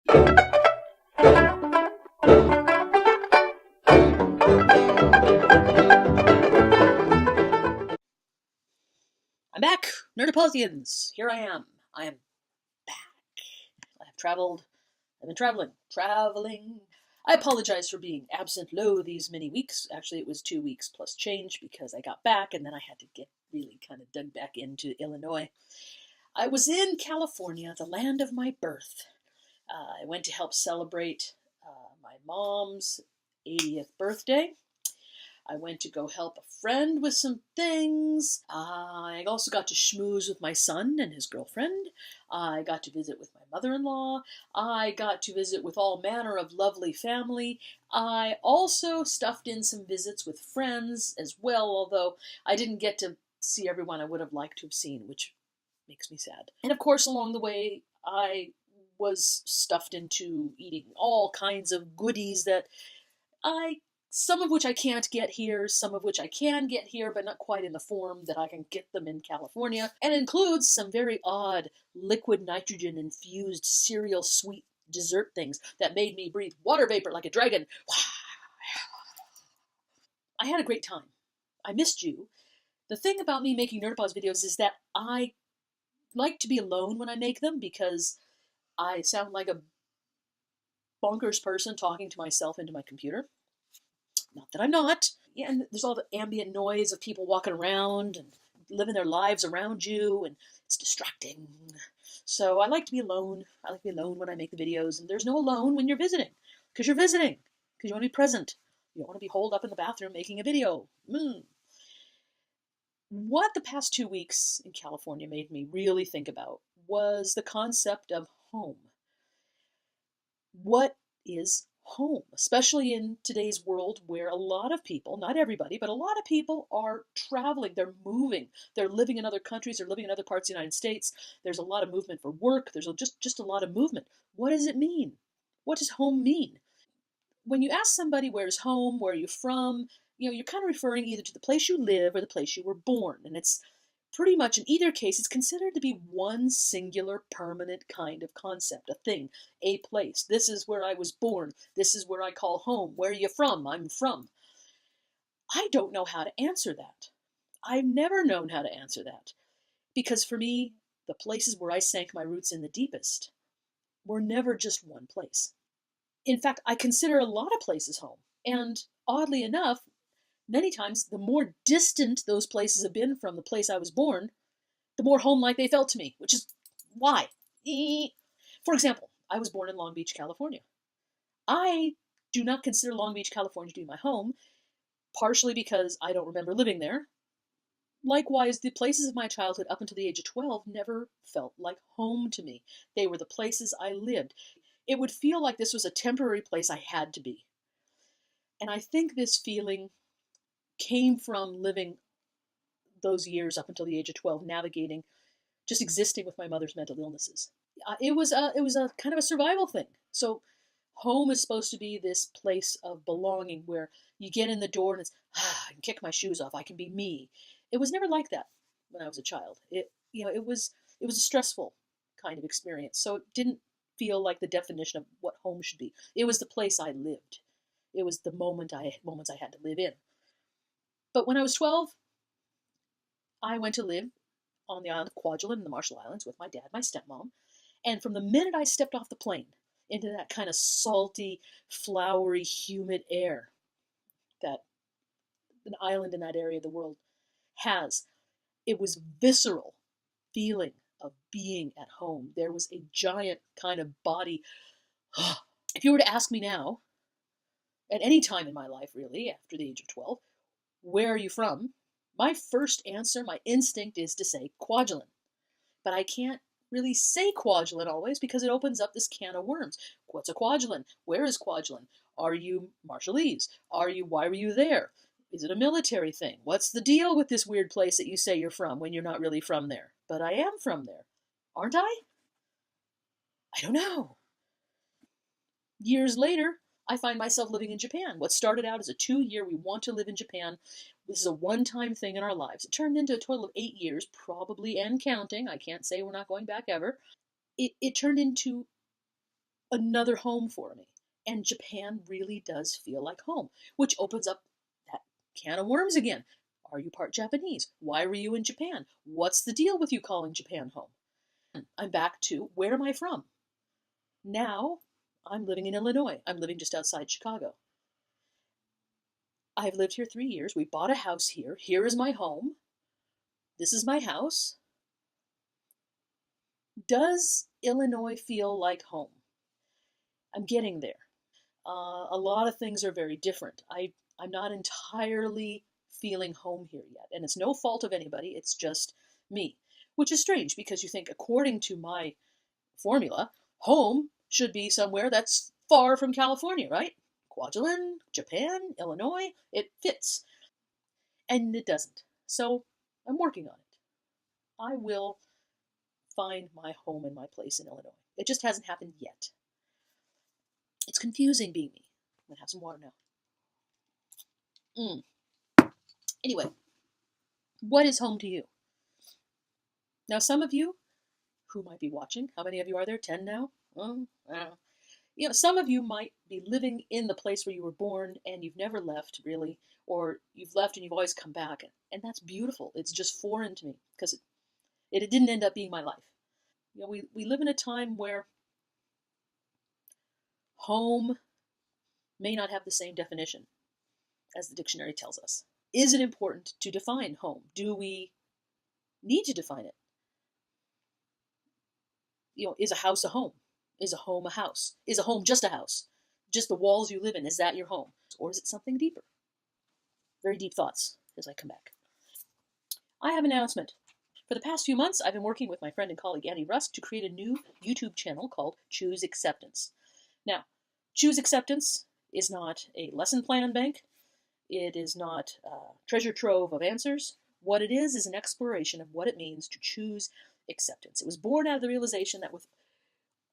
I'm back, Nerdopausians. Here I am. I am back. I have traveled. I've been traveling. I apologize for being absent low these many weeks. Actually, it was 2 weeks plus change because I got back and then I had to get really kind of dug back into Illinois. I was in California, the land of my birth. I went to help celebrate my mom's 80th birthday. I went to go help a friend with some things. I also got to schmooze with my son and his girlfriend. I got to visit with my mother-in-law. I got to visit with all manner of lovely family. I also stuffed in some visits with friends as well, although I didn't get to see everyone I would have liked to have seen, which makes me sad. And of course, along the way, I was stuffed into eating all kinds of goodies that some of which I can't get here, some of which I can get here, but not quite in the form that I can get them in California. And it includes some very odd liquid nitrogen infused cereal sweet dessert things that made me breathe water vapor like a dragon. I had a great time. I missed you. The thing about me making Nerdopause videos is that I like to be alone when I make them because I sound like a bonkers person talking to myself into my computer. Not that I'm not. Yeah, and there's all the ambient noise of people walking around and living their lives around you, and it's distracting. So I like to be alone. I like to be alone when I make the videos, and there's no alone when you're visiting. Because you're visiting. Because you want to be present. You don't want to be holed up in the bathroom making a video. What the past 2 weeks in California made me really think about was the concept of home. What is home, especially in today's world where a lot of people, not everybody, but a lot of people are traveling, they're moving, they're living in other countries, they're living in other parts of the United States. There's a lot of movement for work. There's just a lot of movement. What does it mean? What does home mean? When you ask somebody where's home, where are you from, you're kind of referring either to the place you live or the place you were born. And it's pretty much in either case, it's considered to be one singular, permanent kind of concept, a thing, a place. This is where I was born. This is where I call home. Where are you from? I'm from. I don't know how to answer that. I've never known how to answer that. Because for me, the places where I sank my roots in the deepest were never just one place. In fact, I consider a lot of places home. And oddly enough, many times, the more distant those places have been from the place I was born, the more home-like they felt to me, which is why. For example, I was born in Long Beach, California. I do not consider Long Beach, California to be my home, partially because I don't remember living there. Likewise, the places of my childhood up until the age of 12 never felt like home to me. They were the places I lived. It would feel like this was a temporary place I had to be. And I think this feeling came from living those years up until the age of 12, navigating, just existing with my mother's mental illnesses. It was a kind of a survival thing. So home is supposed to be this place of belonging where you get in the door and it's, I can kick my shoes off. I can be me. It was never like that when I was a child. It was a stressful kind of experience. So it didn't feel like the definition of what home should be. It was the place I lived. It was the moments I had to live in. But when I was 12, I went to live on the island of Kwajalein in the Marshall Islands with my dad, my stepmom. And from the minute I stepped off the plane into that kind of salty, flowery, humid air that an island in that area of the world has, it was visceral feeling of being at home. There was a giant kind of body. If you were to ask me now, at any time in my life really, after the age of 12, where are you from? My first answer, my instinct is to say Kwajalein. But I can't really say Kwajalein always because it opens up this can of worms. What's a Kwajalein? Where is Kwajalein? Are you Marshallese? Why were you there? Is it a military thing? What's the deal with this weird place that you say you're from when you're not really from there? But I am from there. Aren't I? I don't know. Years later, I find myself living in Japan. What started out as a 2-year, we want to live in Japan. This is a one-time thing in our lives. It turned into a total of 8 years, probably, and counting. I can't say we're not going back ever. It turned into another home for me. And Japan really does feel like home, which opens up that can of worms again. Are you part Japanese? Why were you in Japan? What's the deal with you calling Japan home? I'm back to where am I from? Now I'm living in Illinois. I'm living just outside Chicago. I've lived here 3 years. We bought a house here. Here is my home. This is my house. Does Illinois feel like home? I'm getting there. A lot of things are very different. I'm not entirely feeling home here yet. And it's no fault of anybody, it's just me. Which is strange because you think, according to my formula, home should be somewhere that's far from California, right? Kwajalein, Japan, Illinois, it fits. And it doesn't. So I'm working on it. I will find my home and my place in Illinois. It just hasn't happened yet. It's confusing being me. I'm gonna have some water now. Anyway, what is home to you? Now, some of you who might be watching, how many of you are there? 10 now? Some of you might be living in the place where you were born and you've never left, really, or you've left and you've always come back. And that's beautiful. It's just foreign to me because it didn't end up being my life. We live in a time where home may not have the same definition as the dictionary tells us. Is it important to define home? Do we need to define it? Is a house a home? Is a home a house? Is a home just a house? Just the walls you live in, is that your home? Or is it something deeper? Very deep thoughts as I come back. I have an announcement. For the past few months, I've been working with my friend and colleague Annie Rusk to create a new YouTube channel called Choose Acceptance. Now, Choose Acceptance is not a lesson plan bank. It is not a treasure trove of answers. What it is an exploration of what it means to choose acceptance. It was born out of the realization that with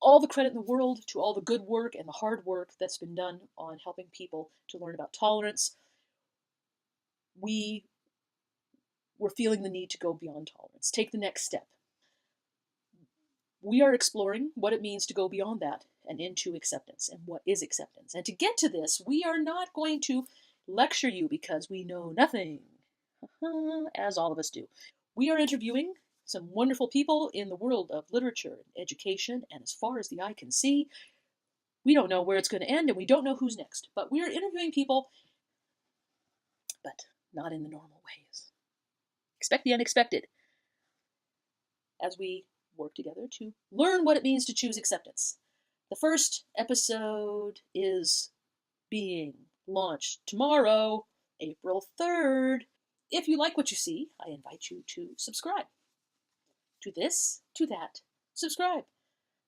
all the credit in the world to all the good work and the hard work that's been done on helping people to learn about tolerance, we were feeling the need to go beyond tolerance, take the next step. We are exploring what it means to go beyond that and into acceptance and what is acceptance. And to get to this, we are not going to lecture you because we know nothing, as all of us do. We are interviewing some wonderful people in the world of literature and education, and as far as the eye can see, we don't know where it's going to end and we don't know who's next. But we are interviewing people, but not in the normal ways. Expect the unexpected as we work together to learn what it means to choose acceptance. The first episode is being launched tomorrow, April 3rd. If you like what you see, I invite you to subscribe. To this, to that, subscribe.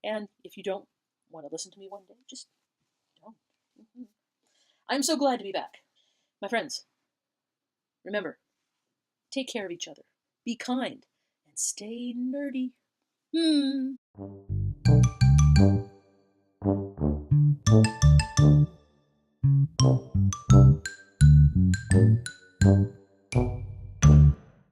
And if you don't want to listen to me one day, just don't. I'm so glad to be back. My friends, remember, take care of each other, be kind, and stay nerdy.